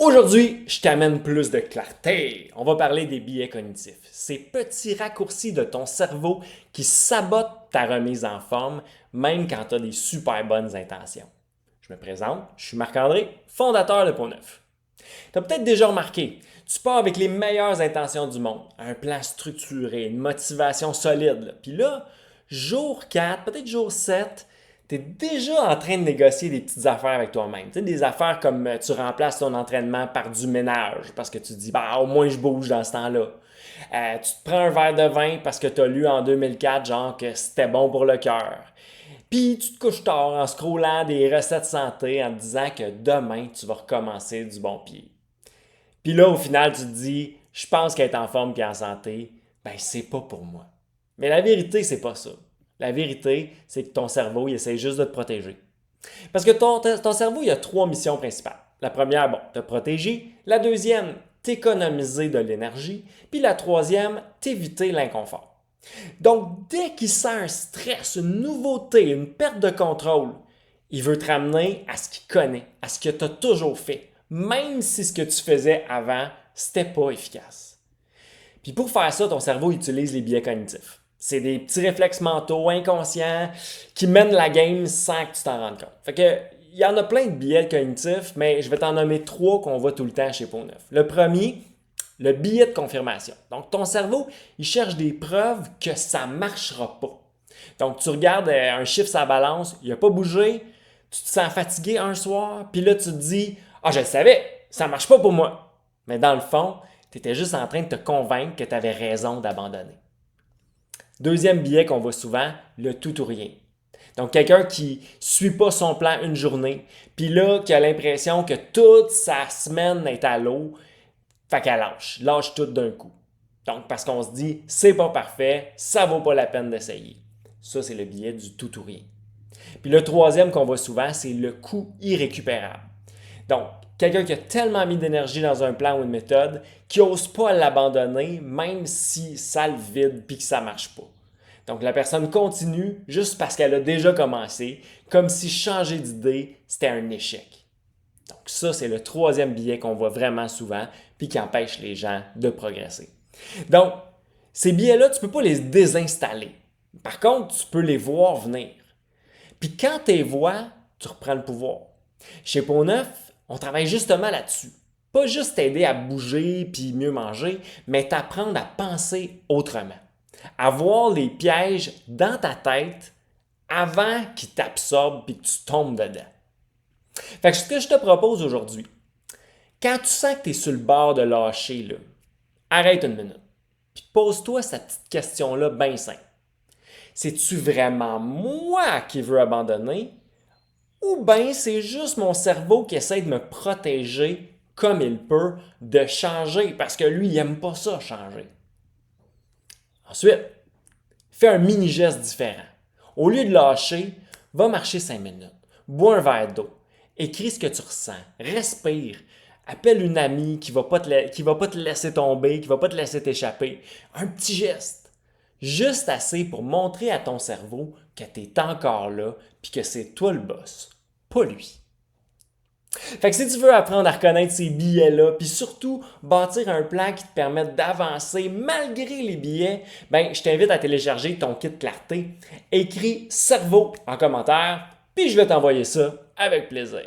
Aujourd'hui, je t'amène plus de clarté. On va parler des biais cognitifs. Ces petits raccourcis de ton cerveau qui sabotent ta remise en forme, même quand tu as des super bonnes intentions. Je me présente, je suis Marc-André, fondateur de Pont-Neuf. Tu as peut-être déjà remarqué, tu pars avec les meilleures intentions du monde, un plan structuré, une motivation solide. Puis là, jour 4, peut-être jour 7, tu es déjà en train de négocier des petites affaires avec toi-même. Tu sais, des affaires comme tu remplaces ton entraînement par du ménage parce que tu te dis, bah, au moins je bouge dans ce temps-là. Tu te prends un verre de vin parce que tu as lu en 2004 genre que c'était bon pour le cœur. Puis tu te couches tard en scrollant des recettes santé en te disant que demain tu vas recommencer du bon pied. Puis là, au final, tu te dis, je pense qu'être en forme et en santé, ben c'est pas pour moi. Mais la vérité, c'est pas ça. La vérité, c'est que ton cerveau, il essaie juste de te protéger. Parce que ton cerveau, il a trois missions principales. La première, bon, te protéger. La deuxième, t'économiser de l'énergie. Puis la troisième, t'éviter l'inconfort. Donc, dès qu'il sent un stress, une nouveauté, une perte de contrôle, il veut te ramener à ce qu'il connaît, à ce que tu as toujours fait, même si ce que tu faisais avant, c'était pas efficace. Puis pour faire ça, ton cerveau utilise les biais cognitifs. C'est des petits réflexes mentaux inconscients qui mènent la game sans que tu t'en rendes compte. Fait que, il y en a plein de biais cognitifs, mais je vais t'en nommer trois qu'on voit tout le temps chez Pont-Neuf. Le premier, le biais de confirmation. Donc, ton cerveau, il cherche des preuves que ça ne marchera pas. Donc, tu regardes un chiffre sur la balance, il n'a pas bougé, tu te sens fatigué un soir, puis là, tu te dis « Ah, je le savais, ça ne marche pas pour moi. » Mais dans le fond, tu étais juste en train de te convaincre que tu avais raison d'abandonner. Deuxième biais qu'on voit souvent, le tout ou rien. Donc, quelqu'un qui ne suit pas son plan une journée, puis là, qui a l'impression que toute sa semaine est à l'eau, fait qu'elle lâche tout d'un coup. Donc, parce qu'on se dit, c'est pas parfait, ça vaut pas la peine d'essayer. Ça, c'est le biais du tout ou rien. Puis le troisième qu'on voit souvent, c'est le coût irrécupérable. Donc, quelqu'un qui a tellement mis d'énergie dans un plan ou une méthode qu'il n'ose pas l'abandonner, même si ça le vide puis que ça ne marche pas. Donc, la personne continue juste parce qu'elle a déjà commencé, comme si changer d'idée, c'était un échec. Donc, ça, c'est le troisième biais qu'on voit vraiment souvent puis qui empêche les gens de progresser. Donc, ces biais-là, tu ne peux pas les désinstaller. Par contre, tu peux les voir venir. Puis quand tu les vois, tu reprends le pouvoir. Chez Pont-Neuf, on travaille justement là-dessus. Pas juste t'aider à bouger puis mieux manger, mais t'apprendre à penser autrement. À voir les pièges dans ta tête avant qu'ils t'absorbent et que tu tombes dedans. Fait que ce que je te propose aujourd'hui, quand tu sens que tu es sur le bord de lâcher, là, arrête une minute. Puis pose-toi cette petite question-là bien simple. C'est-tu vraiment moi qui veux abandonner ou bien c'est juste mon cerveau qui essaie de me protéger comme il peut de changer parce que lui, il n'aime pas ça changer. Ensuite, fais un mini-geste différent. Au lieu de lâcher, va marcher 5 minutes. Bois un verre d'eau. Écris ce que tu ressens. Respire. Appelle une amie qui ne va pas te laisser tomber, qui ne va pas te laisser t'échapper. Un petit geste. Juste assez pour montrer à ton cerveau que tu es encore là puis que c'est toi le boss, pas lui. Fait que si tu veux apprendre à reconnaître ces billets-là, puis surtout bâtir un plan qui te permette d'avancer malgré les billets, ben je t'invite à télécharger ton kit clarté. Écris cerveau en commentaire, puis je vais t'envoyer ça avec plaisir.